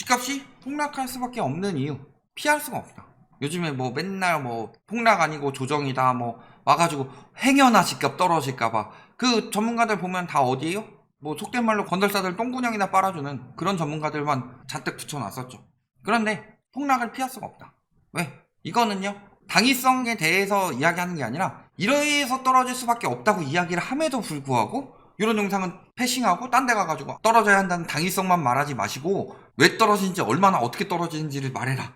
집값이 폭락할 수밖에 없는 이유, 피할 수가 없다. 요즘에 뭐 맨날 뭐 폭락 아니고 조정이다 뭐 와가지고 행여나 집값 떨어질까봐 그 전문가들 보면 다 어디에요? 뭐 속된 말로 건설사들 똥구녕이나 빨아주는 그런 전문가들만 잔뜩 붙여놨었죠. 그런데 폭락을 피할 수가 없다. 왜? 이거는요 당위성에 대해서 이야기하는 게 아니라 이러해서 떨어질 수밖에 없다고 이야기를 함에도 불구하고 이런 영상은 패싱하고 딴 데 가가지고 떨어져야 한다는 당위성만 말하지 마시고 왜 떨어지는지 얼마나 어떻게 떨어지는지를 말해라.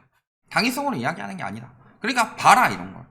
당위성으로 이야기하는 게 아니라 그러니까 봐라 이런 걸.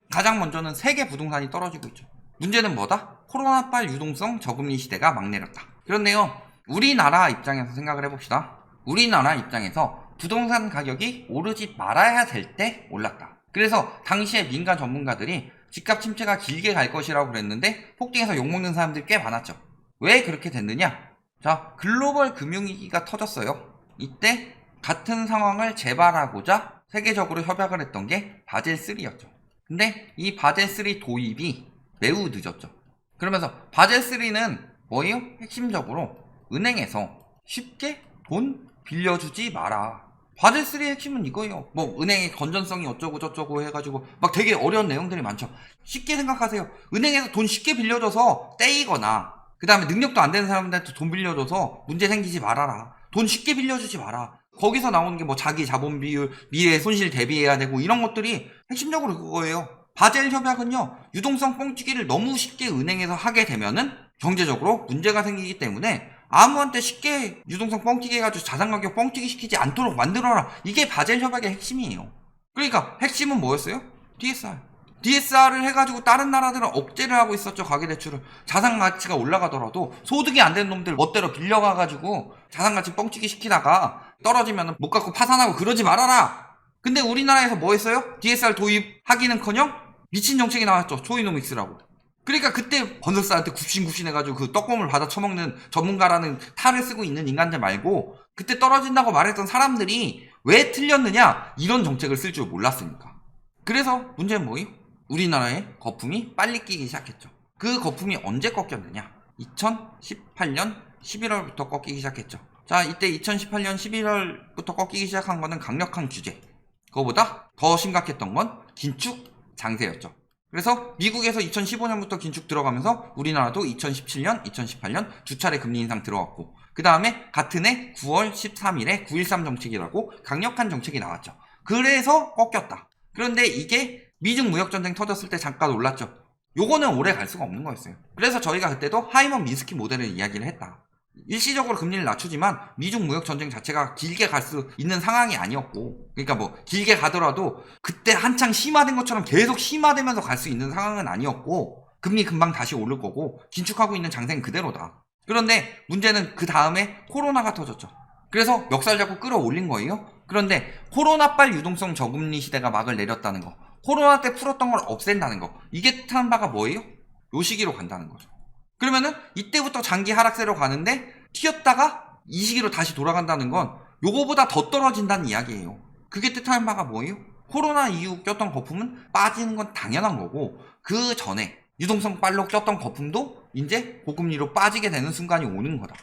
가장 먼저는 세계 부동산이 떨어지고 있죠. 문제는 뭐다? 코로나빨 유동성 저금리 시대가 막 내렸다. 그런데요 우리나라 입장에서 생각을 해봅시다. 우리나라 입장에서 부동산 가격이 오르지 말아야 될 때 올랐다. 그래서 당시에 민간 전문가들이 집값 침체가 길게 갈 것이라고 그랬는데 폭등해서 욕먹는 사람들이 꽤 많았죠. 왜 그렇게 됐느냐? 자, 글로벌 금융위기가 터졌어요. 이때 같은 상황을 재발하고자 세계적으로 협약을 했던 게 바젤3였죠. 근데 이 바젤3 도입이 매우 늦었죠. 그러면서 바젤3는 뭐예요? 핵심적으로 은행에서 쉽게 돈 빌려주지 마라. 바젤3의 핵심은 이거예요. 뭐 은행의 건전성이 어쩌고 저쩌고 해가지고 막 되게 어려운 내용들이 많죠. 쉽게 생각하세요. 은행에서 돈 쉽게 빌려줘서 떼이거나 그 다음에 능력도 안 되는 사람들한테 돈 빌려줘서 문제 생기지 말아라. 돈 쉽게 빌려주지 마라. 거기서 나오는 게 뭐 자기 자본 비율, 미래 손실 대비해야 되고 이런 것들이 핵심적으로 그거예요. 바젤 협약은요. 유동성 뻥튀기를 너무 쉽게 은행에서 하게 되면은 경제적으로 문제가 생기기 때문에 아무한테 쉽게 유동성 뻥튀기 해가지고 자산가격 뻥튀기 시키지 않도록 만들어라. 이게 바젤 협약의 핵심이에요. 그러니까 핵심은 뭐였어요? DSR. DSR을 해가지고 다른 나라들은 억제를 하고 있었죠. 가계대출을. 자산가치가 올라가더라도 소득이 안 되는 놈들 멋대로 빌려가가지고 자산가치 뻥튀기 시키다가 떨어지면 못 갖고 파산하고 그러지 말아라. 근데 우리나라에서 뭐 했어요? DSR 도입하기는커녕 미친 정책이 나왔죠. 초이노믹스라고. 그러니까 그때 건설사한테 굽신굽신 해가지고 그 떡고물 받아 처먹는 전문가라는 탈을 쓰고 있는 인간들 말고 그때 떨어진다고 말했던 사람들이 왜 틀렸느냐? 이런 정책을 쓸 줄 몰랐으니까. 그래서 문제는 뭐예요? 우리나라의 거품이 빨리 끼기 시작했죠. 그 거품이 언제 꺾였느냐? 2018년 11월부터 꺾이기 시작했죠. 자, 이때 2018년 11월부터 꺾이기 시작한 거는 강력한 규제. 그거보다 더 심각했던 건 긴축 장세였죠. 그래서 미국에서 2015년부터 긴축 들어가면서 우리나라도 2017년, 2018년 두 차례 금리 인상 들어갔고 그 다음에 같은 해 9월 13일에 9.13 정책이라고 강력한 정책이 나왔죠. 그래서 꺾였다. 그런데 이게 미중 무역전쟁 터졌을 때 잠깐 올랐죠. 요거는 오래 갈 수가 없는 거였어요. 그래서 저희가 그때도 하이먼 미스키 모델을 이야기를 했다. 일시적으로 금리를 낮추지만 미중 무역 전쟁 자체가 길게 갈 수 있는 상황이 아니었고 그러니까 뭐 길게 가더라도 그때 한창 심화된 것처럼 계속 심화되면서 갈 수 있는 상황은 아니었고 금리 금방 다시 오를 거고 긴축하고 있는 장세는 그대로다. 그런데 문제는 그 다음에 코로나가 터졌죠. 그래서 멱살 잡고 끌어올린 거예요. 그런데 코로나빨 유동성 저금리 시대가 막을 내렸다는 거, 코로나 때 풀었던 걸 없앤다는 거, 이게 뜻하는 바가 뭐예요? 요 시기로 간다는 거죠. 그러면은 이때부터 장기 하락세로 가는데 튀었다가 이 시기로 다시 돌아간다는 건 요거보다 더 떨어진다는 이야기예요. 그게 뜻하는 바가 뭐예요? 코로나 이후 꼈던 거품은 빠지는 건 당연한 거고 그 전에 유동성 빨로 꼈던 거품도 이제 고금리로 빠지게 되는 순간이 오는 거다.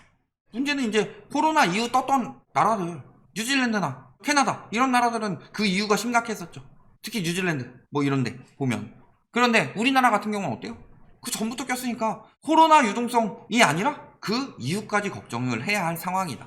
문제는 이제 코로나 이후 떴던 나라들 뉴질랜드나 캐나다 이런 나라들은 그 이유가 심각했었죠. 특히 뉴질랜드 뭐 이런데 보면. 그런데 우리나라 같은 경우는 어때요? 그 전부터 꼈으니까 코로나 유동성이 아니라 그 이후까지 걱정을 해야 할 상황이다.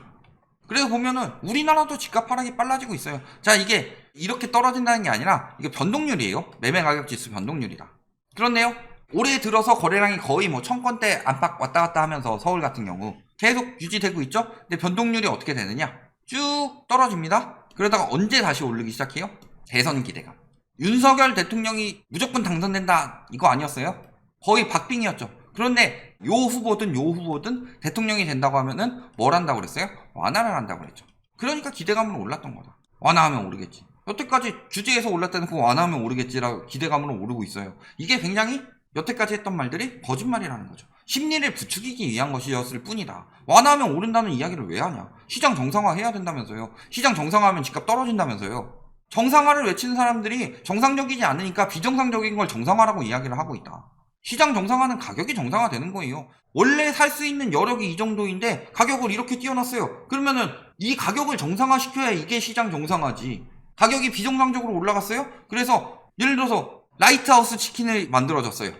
그래서 보면은 우리나라도 집값 하락이 빨라지고 있어요. 자, 이게 이렇게 떨어진다는 게 아니라 이게 변동률이에요. 매매가격지수 변동률이다. 그런데요 올해 들어서 거래량이 거의 뭐 1000건대 안팎 왔다 갔다 하면서 서울 같은 경우 계속 유지되고 있죠. 근데 변동률이 어떻게 되느냐? 쭉 떨어집니다. 그러다가 언제 다시 오르기 시작해요? 대선 기대감. 윤석열 대통령이 무조건 당선된다 이거 아니었어요? 거의 박빙이었죠. 그런데 요 후보든 대통령이 된다고 하면은 뭘 한다고 그랬어요? 완화를 한다고 그랬죠. 그러니까 기대감으로 올랐던 거다. 완화하면 오르겠지. 여태까지 규제에서 올랐다는 그 완화하면 오르겠지라고 기대감으로 오르고 있어요. 이게 굉장히 여태까지 했던 말들이 거짓말이라는 거죠. 심리를 부추기기 위한 것이었을 뿐이다. 완화하면 오른다는 이야기를 왜 하냐? 시장 정상화 해야 된다면서요. 시장 정상화하면 집값 떨어진다면서요. 정상화를 외치는 사람들이 정상적이지 않으니까 비정상적인 걸 정상화라고 이야기를 하고 있다. 시장 정상화는 가격이 정상화되는 거예요. 원래 살 수 있는 여력이 이 정도인데 가격을 이렇게 띄워놨어요. 그러면은 이 가격을 정상화시켜야 이게 시장 정상화지. 가격이 비정상적으로 올라갔어요? 그래서 예를 들어서 라이트하우스 치킨을 만들어졌어요.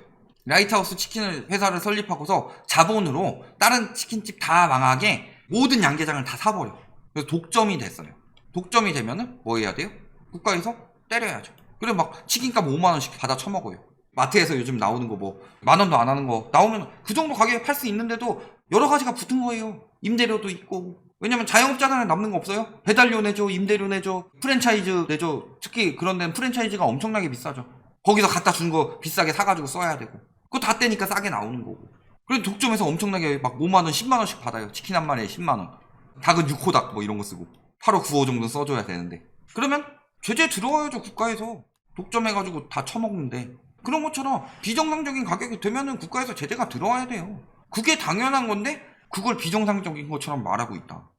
라이트하우스 치킨을 회사를 설립하고서 자본으로 다른 치킨집 다 망하게 모든 양계장을 다 사버려. 그래서 독점이 됐어요. 독점이 되면은 뭐 해야 돼요? 국가에서 때려야죠. 그래 막 치킨값 5만원씩 받아 처먹어요. 마트에서 요즘 나오는 거 뭐 만원도 안 하는 거 나오면 그 정도 가격에 팔 수 있는데도 여러 가지가 붙은 거예요. 임대료도 있고. 왜냐면 자영업자들은 남는 거 없어요. 배달료 내줘, 임대료 내줘, 프랜차이즈 내줘. 특히 그런 데는 프랜차이즈가 엄청나게 비싸죠. 거기서 갖다 준 거 비싸게 사가지고 써야 되고. 그거 다 떼니까 싸게 나오는 거고. 그래서 독점에서 엄청나게 막 5만원, 10만원씩 받아요. 치킨 한 마리에 10만원. 닭은 6호닭 뭐 이런 거 쓰고. 8호, 9호 정도 써줘야 되는데. 그러면 제재 들어와야죠, 국가에서. 독점해가지고 다 처먹는데. 그런 것처럼 비정상적인 가격이 되면은 국가에서 제재가 들어와야 돼요. 그게 당연한 건데 그걸 비정상적인 것처럼 말하고 있다.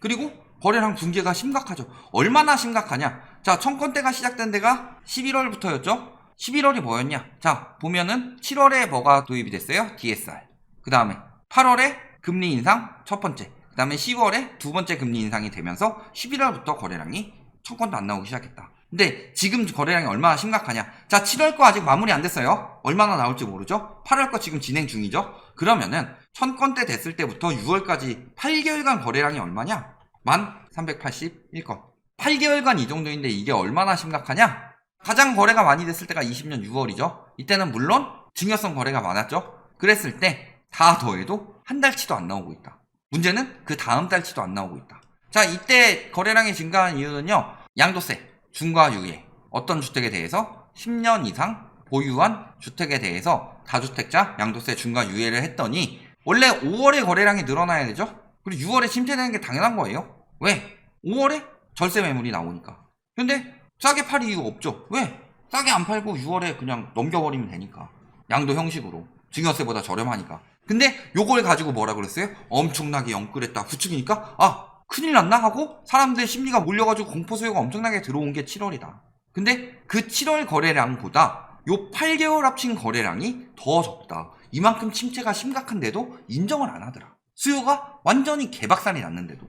그리고 거래량 붕괴가 심각하죠. 얼마나 심각하냐. 자, 청건대가 시작된 데가 11월부터였죠. 11월이 뭐였냐. 자, 보면은 7월에 뭐가 도입이 됐어요? DSR. 그 다음에 8월에 금리 인상 첫 번째. 그 다음에 10월에 두 번째 금리 인상이 되면서 11월부터 거래량이 청건도 안 나오기 시작했다. 근데 지금 거래량이 얼마나 심각하냐. 자, 7월 거 아직 마무리 안 됐어요. 얼마나 나올지 모르죠. 8월 거 지금 진행 중이죠. 그러면은 1000건대 됐을 때부터 6월까지 8개월간 거래량이 얼마냐? 1381건. 8개월간 이 정도인데 이게 얼마나 심각하냐? 가장 거래가 많이 됐을 때가 20년 6월이죠. 이때는 물론 증여성 거래가 많았죠. 그랬을 때 다 더해도 한 달치도 안 나오고 있다. 문제는 그 다음 달치도 안 나오고 있다. 자, 이때 거래량이 증가한 이유는요. 양도세, 중과 유예, 어떤 주택에 대해서 10년 이상 보유한 주택에 대해서 다주택자 양도세 중과 유예를 했더니 원래 5월에 거래량이 늘어나야 되죠. 그리고 6월에 침체되는 게 당연한 거예요. 왜? 5월에 절세 매물이 나오니까. 근데 싸게 팔 이유가 없죠. 왜? 싸게 안 팔고 6월에 그냥 넘겨버리면 되니까. 양도 형식으로. 증여세보다 저렴하니까. 근데 요걸 가지고 뭐라 그랬어요? 엄청나게 영끌했다. 부추기니까 아, 큰일 났나 하고 사람들의 심리가 몰려가지고 공포 수요가 엄청나게 들어온 게 7월이다. 근데 그 7월 거래량보다 요 8개월 합친 거래량이 더 적다. 이만큼 침체가 심각한데도 인정을 안 하더라. 수요가 완전히 개박살이 났는데도.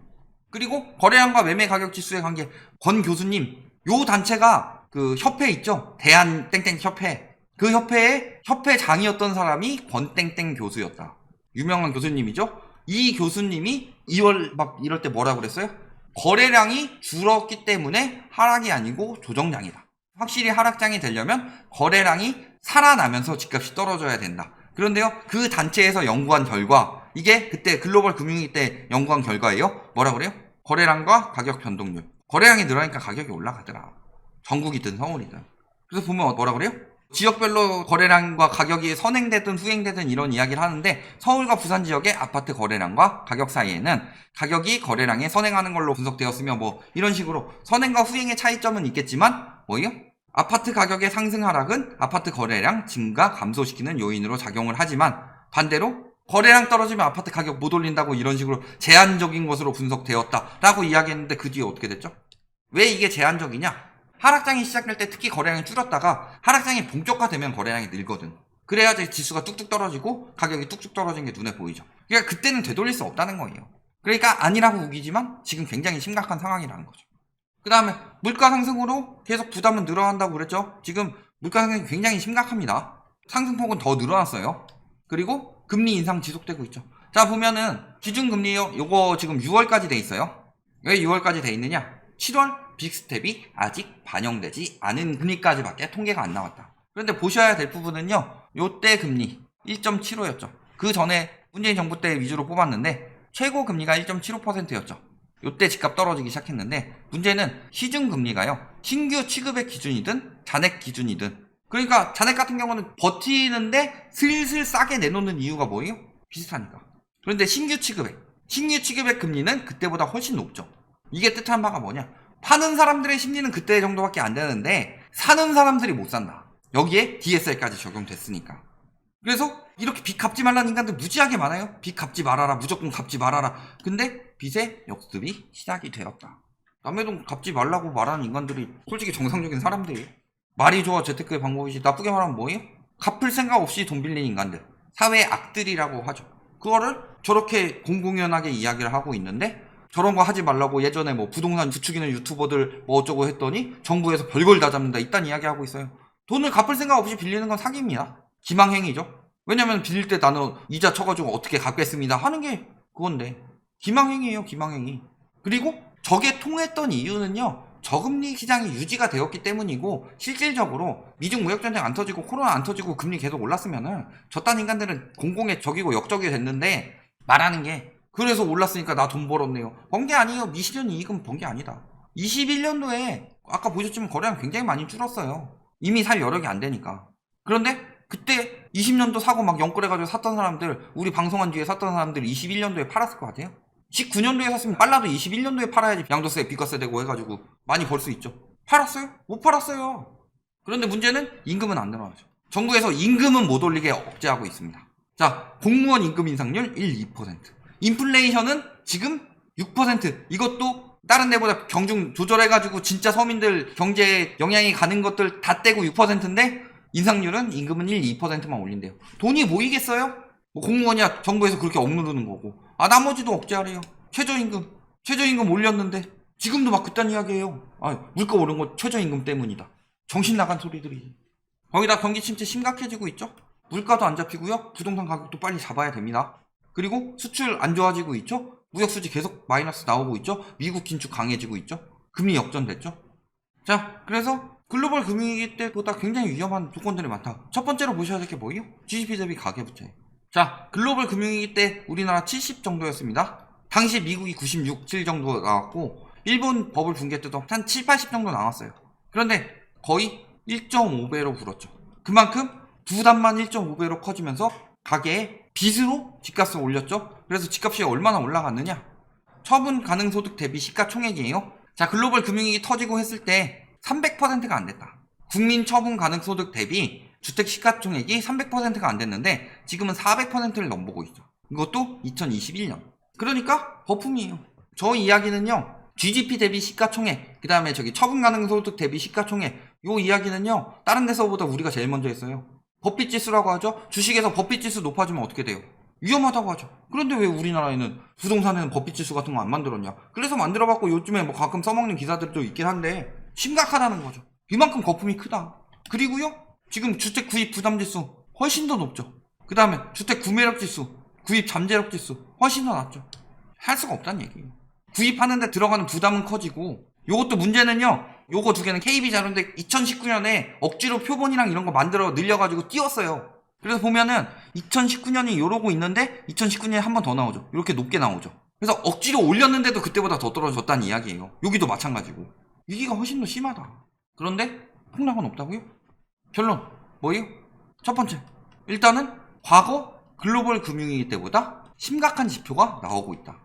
그리고 거래량과 매매 가격 지수의 관계. 권 교수님, 요 단체가 그 협회 있죠? 대한 땡땡 협회. 그 협회의 협회장이었던 사람이 권땡땡 교수였다. 유명한 교수님이죠? 이 교수님이 2월 막 이럴 때 뭐라 그랬어요? 거래량이 줄었기 때문에 하락이 아니고 조정장이다. 확실히 하락장이 되려면 거래량이 살아나면서 집값이 떨어져야 된다. 그런데요, 그 단체에서 연구한 결과, 이게 그때 글로벌 금융위기 때 연구한 결과예요. 뭐라 그래요? 거래량과 가격 변동률. 거래량이 늘어나니까 가격이 올라가더라. 전국이든 서울이든. 그래서 보면 뭐라 그래요? 지역별로 거래량과 가격이 선행되든 후행되든 이런 이야기를 하는데 서울과 부산 지역의 아파트 거래량과 가격 사이에는 가격이 거래량에 선행하는 걸로 분석되었으며 뭐 이런 식으로 선행과 후행의 차이점은 있겠지만 뭐예요? 아파트 가격의 상승 하락은 아파트 거래량 증가 감소시키는 요인으로 작용을 하지만 반대로 거래량 떨어지면 아파트 가격 못 올린다고 이런 식으로 제한적인 것으로 분석되었다라고 이야기했는데 그 뒤에 어떻게 됐죠? 왜 이게 제한적이냐? 하락장이 시작될 때 특히 거래량이 줄었다가 하락장이 본격화되면 거래량이 늘거든. 그래야지 지수가 뚝뚝 떨어지고 가격이 뚝뚝 떨어진 게 눈에 보이죠. 그러니까 그때는 되돌릴 수 없다는 거예요. 그러니까 아니라고 우기지만 지금 굉장히 심각한 상황이라는 거죠. 그 다음에 물가 상승으로 계속 부담은 늘어난다고 그랬죠. 지금 물가 상승이 굉장히 심각합니다. 상승폭은 더 늘어났어요. 그리고 금리 인상 지속되고 있죠. 자, 보면은 기준금리요. 요거 지금 6월까지 돼 있어요. 왜 6월까지 돼 있느냐? 7월 빅스텝이 아직 반영되지 않은 금리까지밖에 통계가 안 나왔다. 그런데 보셔야 될 부분은요. 요때 금리 1.75였죠. 그 전에 문재인 정부 때 위주로 뽑았는데 최고 금리가 1.75%였죠. 요때 집값 떨어지기 시작했는데 문제는 시중금리가요. 신규 취급액 기준이든 잔액 기준이든 그러니까 잔액 같은 경우는 버티는데 슬슬 싸게 내놓는 이유가 뭐예요? 비슷하니까. 그런데 신규 취급액 금리는 그때보다 훨씬 높죠. 이게 뜻하는 바가 뭐냐? 파는 사람들의 심리는 그때 정도밖에 안 되는데 사는 사람들이 못 산다. 여기에 DSR까지 적용됐으니까. 그래서 이렇게 빚 갚지 말라는 인간들 무지하게 많아요. 빚 갚지 말아라. 무조건 갚지 말아라. 근데 빚의 역습이 시작이 되었다. 남의 돈 갚지 말라고 말하는 인간들이 솔직히 정상적인 사람들이에요. 말이 좋아 재테크의 방법이지. 나쁘게 말하면 뭐예요? 갚을 생각 없이 돈 빌린 인간들. 사회의 악들이라고 하죠. 그거를 저렇게 공공연하게 이야기를 하고 있는데 저런 거 하지 말라고 예전에 뭐 부동산 부추기는 유튜버들 뭐 어쩌고 했더니 정부에서 별걸 다 잡는다 이딴 이야기 하고 있어요. 돈을 갚을 생각 없이 빌리는 건 사기입니다. 기망행위죠. 왜냐면 빌릴 때 나는 이자 쳐가지고 어떻게 갚겠습니다 하는 게 그건데 기망행위예요. 기망행위. 그리고 저게 통했던 이유는요. 저금리 시장이 유지가 되었기 때문이고 실질적으로 미중 무역전쟁 안 터지고 코로나 안 터지고 금리 계속 올랐으면은 저딴 인간들은 공공의 적이고 역적이 됐는데 말하는 게 그래서 올랐으니까 나 돈 벌었네요. 번 게 아니에요. 미실현 이익은 번 게 아니다. 21년도에 아까 보셨지만 거래량 굉장히 많이 줄었어요. 이미 살 여력이 안 되니까. 그런데 그때 20년도 사고 막 영끌해가지고 샀던 사람들 우리 방송한 뒤에 샀던 사람들 21년도에 팔았을 것 같아요. 19년도에 샀으면 빨라도 21년도에 팔아야지 양도세 비과세 되고 해가지고 많이 벌 수 있죠. 팔았어요? 못 팔았어요. 그런데 문제는 임금은 안 늘어나죠. 정부에서 임금은 못 올리게 억제하고 있습니다. 자, 공무원 임금 인상률 2%. 인플레이션은 지금 6%. 이것도 다른 데보다 경중 조절해가지고 진짜 서민들 경제에 영향이 가는 것들 다 떼고 6%인데 인상률은 임금은 2%만 올린대요. 돈이 모이겠어요? 뭐 공무원이야 정부에서 그렇게 억누르는 거고. 아 나머지도 억제하래요. 최저임금 올렸는데 지금도 막 그딴 이야기해요. 아 물가 오른 거 최저임금 때문이다. 정신 나간 소리들이. 거기다 경기 침체 심각해지고 있죠. 물가도 안 잡히고요. 부동산 가격도 빨리 잡아야 됩니다. 그리고 수출 안 좋아지고 있죠. 무역 수지 계속 마이너스 나오고 있죠. 미국 긴축 강해지고 있죠. 금리 역전됐죠. 자 그래서 글로벌 금융위기 때보다 굉장히 위험한 조건들이 많다. 첫 번째로 보셔야 될 게 뭐예요? GDP 대비 가계부채. 자 글로벌 금융위기 때 우리나라 70 정도였습니다. 당시 미국이 96, 7 정도 나왔고 일본 버블 붕괴 때도 한 7, 80 정도 나왔어요. 그런데 거의 1.5배로 불었죠. 그만큼 부담만 1.5배로 커지면서 가계에 빚으로 집값을 올렸죠. 그래서 집값이 얼마나 올라갔느냐? 처분 가능 소득 대비 시가총액이에요. 자 글로벌 금융위기 터지고 했을 때 300%가 안 됐다. 국민 처분 가능 소득 대비 주택 시가총액이 300%가 안 됐는데 지금은 400%를 넘보고 있죠. 이것도 2021년. 그러니까 거품이에요. 저 이야기는요. GDP 대비 시가총액, 그 다음에 저기 처분 가능 소득 대비 시가총액, 요 이야기는요. 다른 데서보다 우리가 제일 먼저 했어요. 버핏지수라고 하죠. 주식에서 버핏지수 높아지면 어떻게 돼요? 위험하다고 하죠. 그런데 왜 우리나라에는 부동산에는 버핏지수 같은 거 안 만들었냐? 그래서 만들어봤고 요즘에 뭐 가끔 써먹는 기사들도 있긴 한데 심각하다는 거죠. 이만큼 거품이 크다. 그리고요. 지금 주택 구입 부담지수 훨씬 더 높죠. 그 다음에 주택 구매력 지수, 구입 잠재력 지수 훨씬 더 낮죠. 할 수가 없다는 얘기예요. 구입하는데 들어가는 부담은 커지고 요것도 문제는요. 요거 두 개는 KB 자료인데 2019년에 억지로 표본이랑 이런 거 만들어 늘려가지고 띄웠어요. 그래서 보면은 2019년이 요러고 있는데 2019년에 한 번 더 나오죠. 이렇게 높게 나오죠. 그래서 억지로 올렸는데도 그때보다 더 떨어졌다는 이야기예요. 여기도 마찬가지고. 위기가 훨씬 더 심하다. 그런데 폭락은 없다고요? 결론 뭐예요? 첫 번째 일단은 과거 글로벌 금융위기 때보다 심각한 지표가 나오고 있다.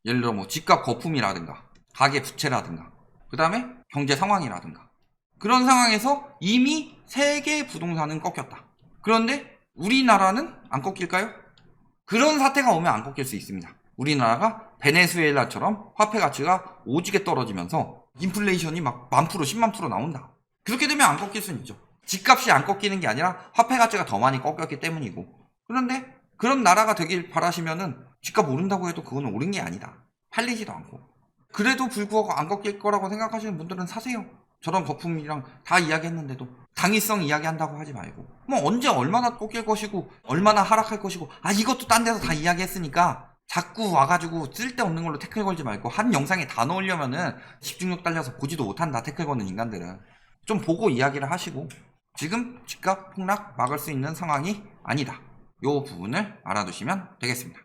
예를 들어 뭐 집값 거품이라든가 가계 부채라든가 그 다음에 경제 상황이라든가 그런 상황에서 이미 세계 부동산은 꺾였다. 그런데 우리나라는 안 꺾일까요? 그런 사태가 오면 안 꺾일 수 있습니다. 우리나라가 베네수엘라처럼 화폐 가치가 오지게 떨어지면서 인플레이션이 막 10,000%, 100,000% 나온다. 그렇게 되면 안 꺾일 수는 있죠. 집값이 안 꺾이는 게 아니라 화폐 가치가 더 많이 꺾였기 때문이고. 그런데 그런 나라가 되길 바라시면은 집값 오른다고 해도 그건 오른 게 아니다. 팔리지도 않고. 그래도 불구하고 안 꺾일 거라고 생각하시는 분들은 사세요. 저런 거품이랑 다 이야기했는데도 당위성 이야기한다고 하지 말고 뭐 언제 얼마나 꺾일 것이고 얼마나 하락할 것이고 이것도 딴 데서 다 이야기했으니까 자꾸 와가지고 쓸데없는 걸로 태클 걸지 말고 한 영상에 다 넣으려면은 집중력 딸려서 보지도 못한다. 태클 거는 인간들은 좀 보고 이야기를 하시고 지금 집값 폭락 막을 수 있는 상황이 아니다. 요 부분을 알아두시면 되겠습니다.